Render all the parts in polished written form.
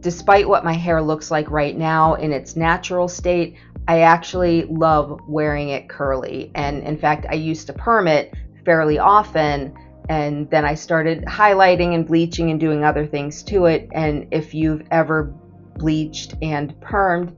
despite what my hair looks like right now in its natural state, I actually love wearing it curly. And in fact, I used to perm it fairly often, and then I started highlighting and bleaching and doing other things to it. And if you've ever bleached and permed,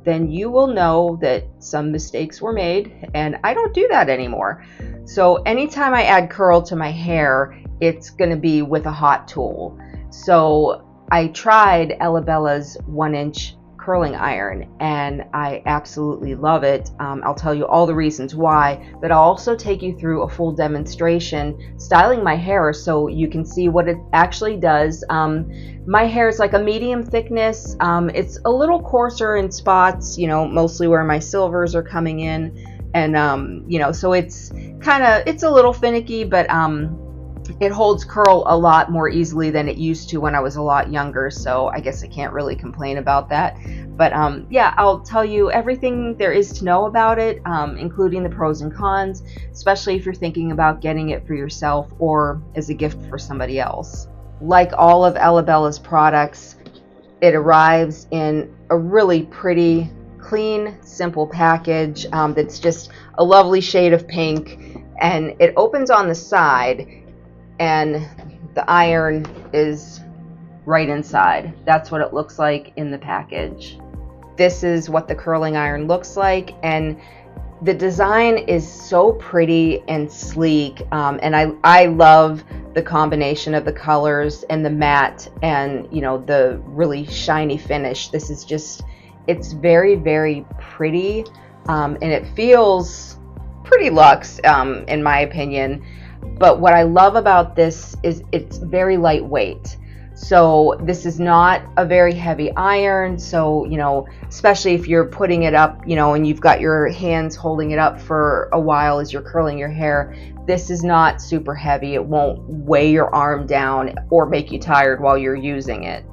then you will know that some mistakes were made, and I don't do that anymore. So anytime I add curl to my hair, it's going to be with a hot tool. So I tried Elabella's 1-inch curling iron, and I absolutely love it. I'll tell you all the reasons why, but I'll also take you through a full demonstration styling my hair so you can see what it actually does. My hair is like a medium thickness. It's a little coarser in spots, mostly where my silvers are coming in, and so it's a little finicky, but it holds curl a lot more easily than it used to when I was a lot younger, so I guess I can't really complain about that. But yeah, I'll tell you everything there is to know about it, including the pros and cons, especially if you're thinking about getting it for yourself or as a gift for somebody else. Like all of Elabella's products, it arrives in a really pretty, clean, simple package that's just a lovely shade of pink, and it opens on the side, and the iron is right inside. That's what it looks like in the package. This is what the curling iron looks like, and the design is so pretty and sleek, and I love the combination of the colors and the matte and the really shiny finish. This is just, it's very, very pretty, and it feels pretty luxe in my opinion. But what I love about this is it's very lightweight. So this is not a very heavy iron. So, especially if you're putting it up, and you've got your hands holding it up for a while as you're curling your hair, this is not super heavy. It won't weigh your arm down or make you tired while you're using it.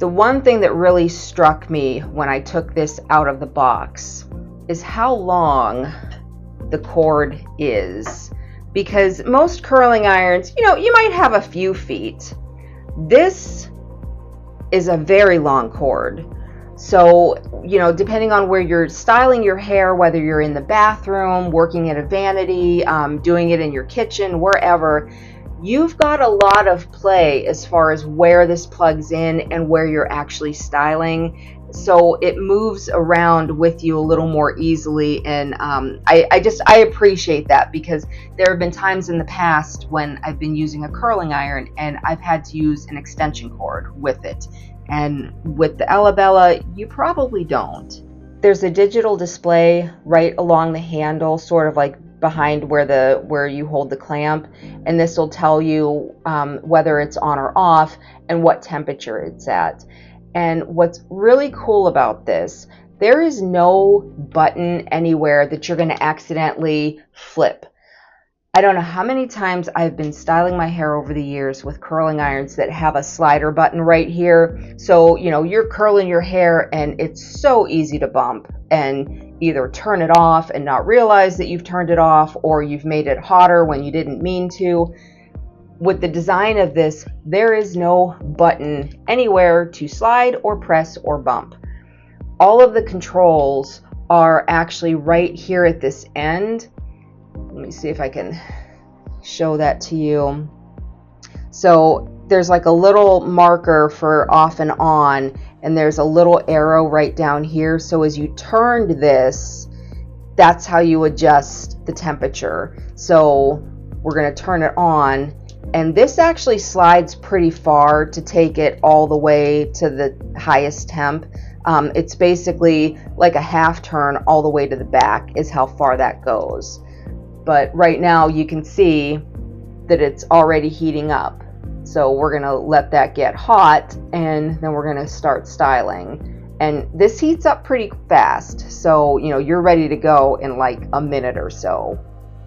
The one thing that really struck me when I took this out of the box is how long the cord is. Because most curling irons, you might have a few feet. This is a very long cord. So, depending on where you're styling your hair, whether you're in the bathroom, working at a vanity, doing it in your kitchen, wherever, you've got a lot of play as far as where this plugs in and where you're actually styling. So it moves around with you a little more easily, and I appreciate that, because there have been times in the past when I've been using a curling iron and I've had to use an extension cord with it, and with the Elabella you probably don't. There's a digital display right along the handle, sort of like behind where you hold the clamp, and this will tell you whether it's on or off and what temperature it's at. And what's really cool about this, there is no button anywhere that you're going to accidentally flip. I don't know how many times I've been styling my hair over the years with curling irons that have a slider button right here. So, you're curling your hair and it's so easy to bump and either turn it off and not realize that you've turned it off, or you've made it hotter when you didn't mean to. With the design of this, there is no button anywhere to slide or press or bump. All of the controls are actually right here at this end. Let me see if I can show that to you. So there's like a little marker for off and on, and there's a little arrow right down here. So as you turned this, that's how you adjust the temperature. So we're going to turn it on. And this actually slides pretty far to take it all the way to the highest temp. It's basically like a half turn all the way to the back is how far that goes. But right now you can see that it's already heating up. So we're going to let that get hot, and then we're going to start styling. And this heats up pretty fast. So, you're ready to go in like a minute or so.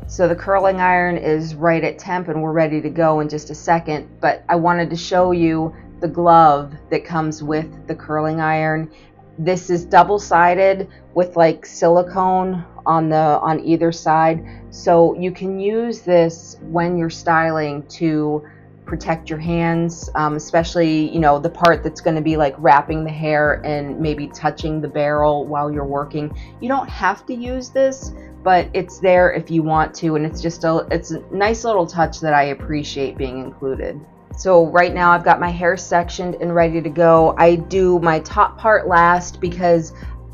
So the curling iron is right at temp, and we're ready to go in just a second, but I wanted to show you the glove that comes with the curling iron. This is double-sided with like silicone on either side, so you can use this when you're styling to protect your hands, especially, you know, the part that's going to be like wrapping the hair and maybe touching the barrel while you're working. You don't have to use this, but it's there if you want to, and it's a nice little touch that I appreciate being included. So right now I've got my hair sectioned and ready to go. I do my top part last because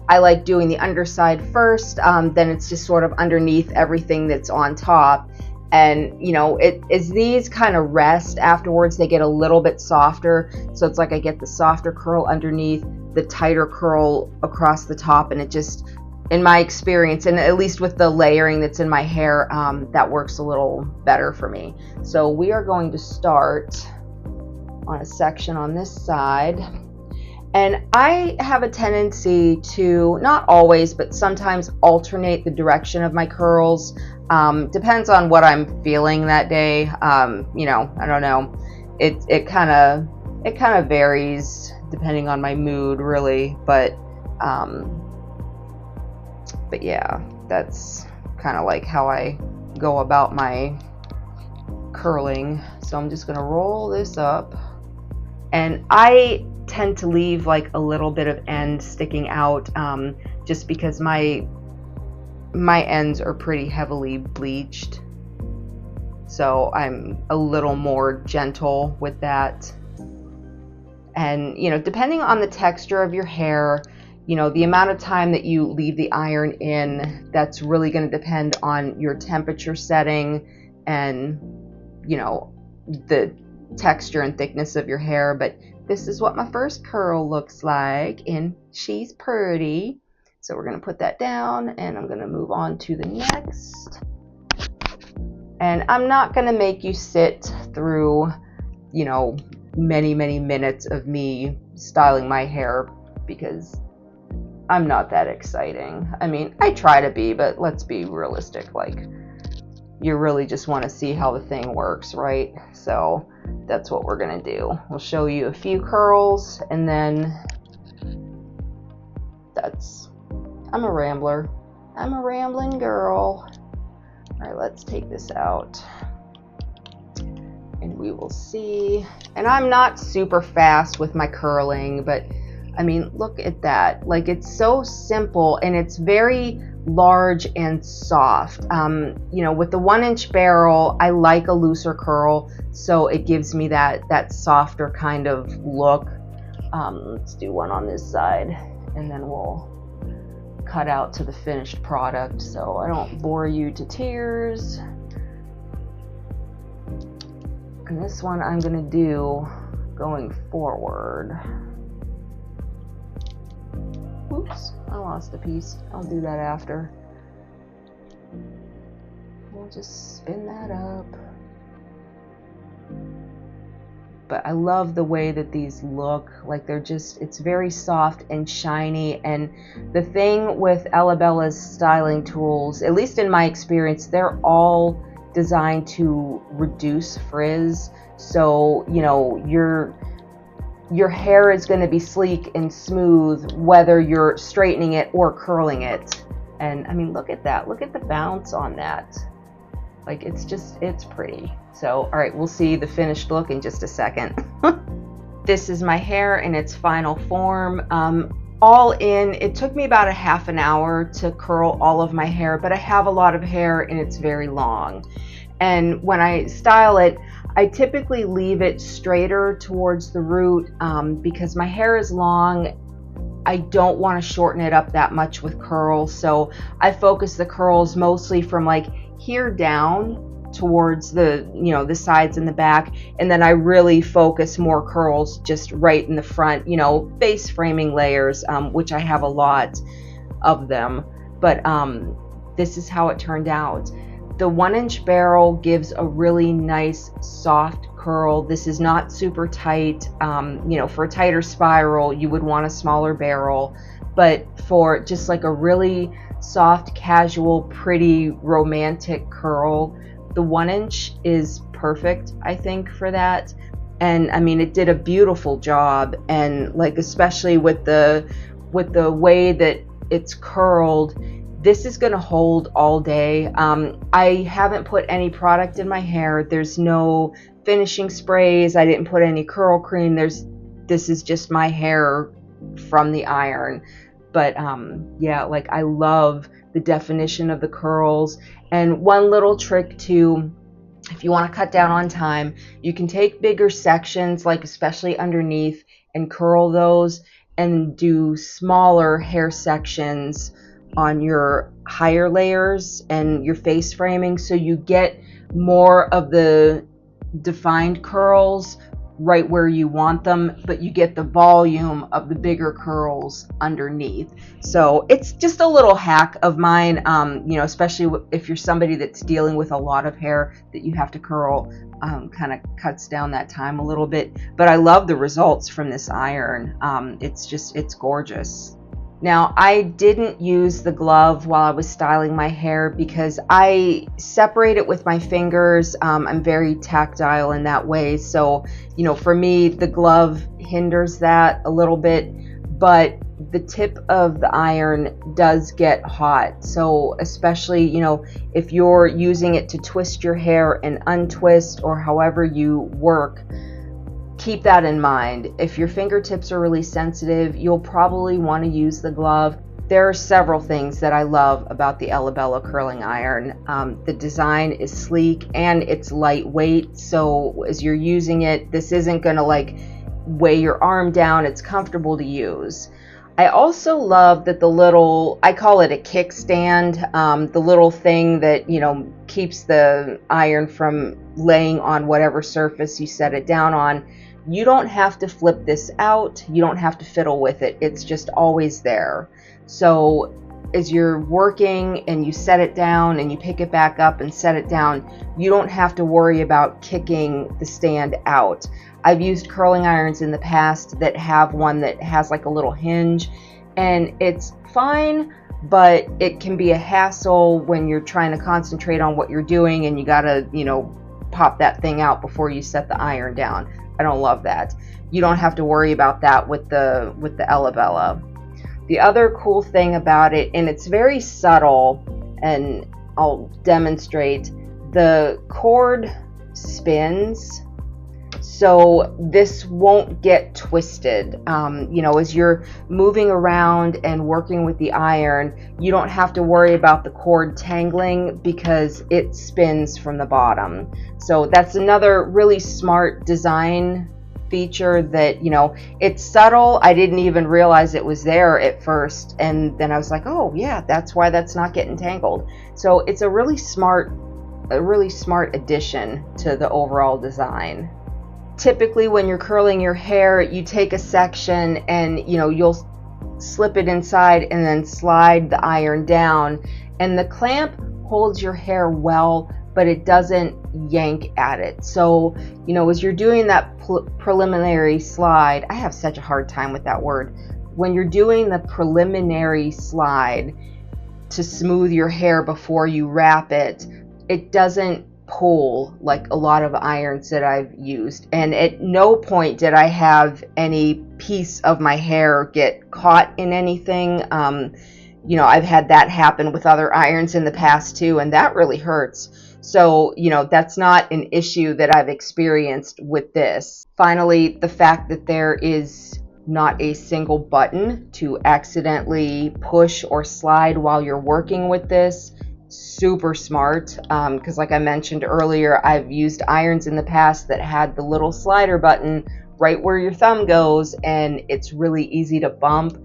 I like doing the underside first, then it's just sort of underneath everything that's on top. And you know, as these kind of rest afterwards, they get a little bit softer. So it's like I get the softer curl underneath, the tighter curl across the top, and it just, in my experience, and at least with the layering that's in my hair, that works a little better for me. So we are going to start on a section on this side. And I have a tendency to, not always, but sometimes alternate the direction of my curls. Depends on what I'm feeling that day. You know, I don't know. It kind of varies depending on my mood, really. But yeah, that's kind of like how I go about my curling. So I'm just gonna roll this up, and I tend to leave like a little bit of end sticking out, just because my ends are pretty heavily bleached, so I'm a little more gentle with that. And you know, depending on the texture of your hair, you know, the amount of time that you leave the iron in, that's really going to depend on your temperature setting and, you know, the texture and thickness of your hair. But this is what my first curl looks like, and she's pretty. So we're going to put that down, and I'm going to move on to the next. And I'm not going to make you sit through, you know, many minutes of me styling my hair, because I'm not that exciting. I mean, I try to be, but let's be realistic. Like, you really just want to see how the thing works, right? So that's what we're gonna do. We'll show you a few curls, and then I'm a rambler. I'm a rambling girl. All right, let's take this out, and we will see. And I'm not super fast with my curling, but I mean, look at that. Like, it's so simple, and it's very large and soft. You know, with the 1-inch barrel, I like a looser curl, so it gives me that softer kind of look. Let's do one on this side, and then we'll cut out to the finished product so I don't bore you to tears. And this one I'm gonna do going forward. Oops, I lost a piece. I'll do that after. We'll just spin that up. But I love the way that these look. Like, they're just, it's very soft and shiny. And the thing with Elabella's styling tools, at least in my experience, they're all designed to reduce frizz. So, you know, your hair is going to be sleek and smooth whether you're straightening it or curling it. And I mean, look at that. Look at the bounce on that. Like, it's pretty. So, all right, we'll see the finished look in just a second. This is my hair in its final form. All in, it took me about a half an hour to curl all of my hair, but I have a lot of hair and it's very long. And when I style it, I typically leave it straighter towards the root, because my hair is long. I don't want to shorten it up that much with curls, so I focus the curls mostly from like here down towards the, you know, the sides and the back, and then I really focus more curls just right in the front, you know, face framing layers, which I have a lot of them. But this is how it turned out. The 1-inch barrel gives a really nice soft curl. This is not super tight. You know, for a tighter spiral, you would want a smaller barrel, but for just like a really soft, casual, pretty, romantic curl, the 1-inch is perfect, I think, for that. And I mean, it did a beautiful job. And like, especially with the way that it's curled, this is going to hold all day. I haven't put any product in my hair. There's no finishing sprays. I didn't put any curl cream. This is just my hair from the iron. But yeah, like I love the definition of the curls. And one little trick too, if you want to cut down on time, you can take bigger sections, like especially underneath, and curl those, and do smaller hair sections on your higher layers and your face framing, so you get more of the defined curls right where you want them, but you get the volume of the bigger curls underneath. So it's just a little hack of mine, you know, especially if you're somebody that's dealing with a lot of hair that you have to curl, kind of cuts down that time a little bit. But I love the results from this iron. It's gorgeous. Now, I didn't use the glove while I was styling my hair because I separate it with my fingers. I'm very tactile in that way. So, you know, for me, the glove hinders that a little bit, but the tip of the iron does get hot. So especially, you know, if you're using it to twist your hair and untwist, or however you work, keep that in mind. If your fingertips are really sensitive, you'll probably want to use the glove. There are several things that I love about the Elabella curling iron. The design is sleek and it's lightweight, so as you're using it, this isn't going to like weigh your arm down. It's comfortable to use. I also love that the little, I call it a kickstand, the little thing that, you know, keeps the iron from laying on whatever surface you set it down on. You don't have to flip this out. You don't have to fiddle with it. It's just always there. So as you're working and you set it down and you pick it back up and set it down, you don't have to worry about kicking the stand out. I've used curling irons in the past that have one that has like a little hinge, and it's fine, but it can be a hassle when you're trying to concentrate on what you're doing and you gotta, you know, pop that thing out before you set the iron down. I don't love that. You don't have to worry about that with the Elabella. The other cool thing about it, and it's very subtle, and I'll demonstrate, the cord spins, so this won't get twisted. You know, as you're moving around and working with the iron, you don't have to worry about the cord tangling because it spins from the bottom. So that's another really smart design feature that, you know, it's subtle. I didn't even realize it was there at first, and then I was like, oh yeah, that's why that's not getting tangled. So it's a really smart addition to the overall design. Typically when you're curling your hair, you take a section and, you know, you'll slip it inside and then slide the iron down, and the clamp holds your hair well, but it doesn't yank at it. So, you know, as you're doing that preliminary slide, I have such a hard time with that word. When you're doing the preliminary slide to smooth your hair before you wrap it, it doesn't pull like a lot of irons that I've used. And at no point did I have any piece of my hair get caught in anything. You know, I've had that happen with other irons in the past too, and that really hurts. So, you know, that's not an issue that I've experienced with this. Finally, the fact that there is not a single button to accidentally push or slide while you're working with this, super smart, because like I mentioned earlier, I've used irons in the past that had the little slider button right where your thumb goes, and it's really easy to bump.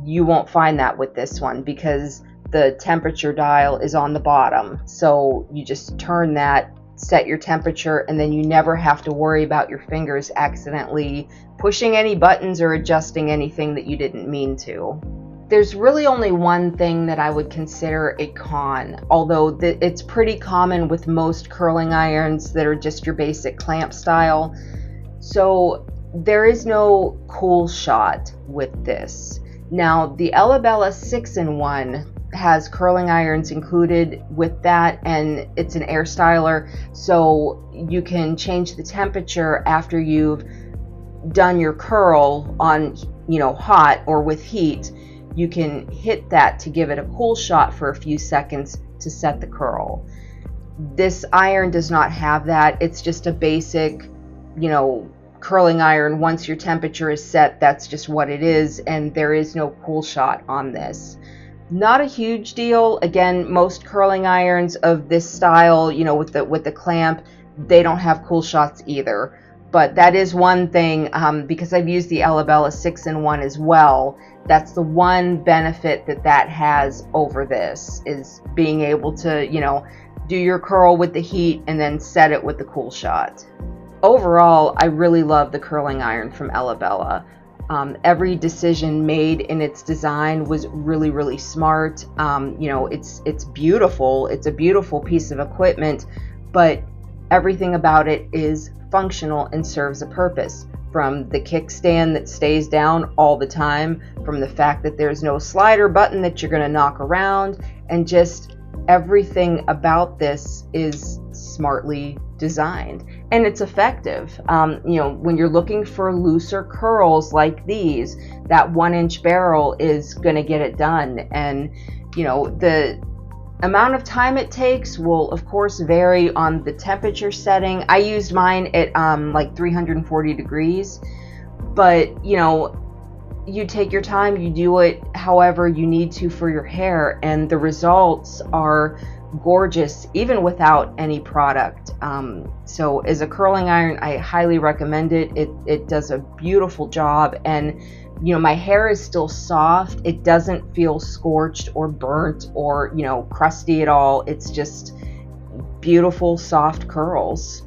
You won't find that with this one because the temperature dial is on the bottom. So you just turn that, set your temperature, and then you never have to worry about your fingers accidentally pushing any buttons or adjusting anything that you didn't mean to. There's really only one thing that I would consider a con, although it's pretty common with most curling irons that are just your basic clamp style. So there is no cool shot with this. Now, the Elabella 6-in-1 has curling irons included with that, and it's an air styler, so you can change the temperature after you've done your curl on, you know, hot or with heat. You can hit that to give it a cool shot for a few seconds to set the curl. This iron does not have that. It's just a basic, you know, curling iron. Once your temperature is set, that's just what it is, and there is no cool shot on this. Not a huge deal. Again, most curling irons of this style, you know, with the clamp, they don't have cool shots either. But that is one thing, because I've used the Elabella 6-in-1 as well. That's the one benefit that has over this, is being able to, you know, do your curl with the heat and then set it with the cool shot. Overall, I really love the curling iron from Elabella. Every decision made in its design was really, really smart. You know, it's beautiful. It's a beautiful piece of equipment, but everything about it is functional and serves a purpose. From the kickstand that stays down all the time, from the fact that there's no slider button that you're going to knock around, and just everything about this is smartly designed, and it's effective. You know, when you're looking for looser curls like these, that 1-inch barrel is going to get it done. And you know, the amount of time it takes will of course vary on the temperature setting. I used mine at like 340 degrees, but you know, you take your time, you do it however you need to for your hair, and the results are gorgeous even without any product. So as a curling iron, I highly recommend it. It does a beautiful job, and you know, my hair is still soft. It doesn't feel scorched or burnt or, you know, crusty at all. It's just beautiful soft curls.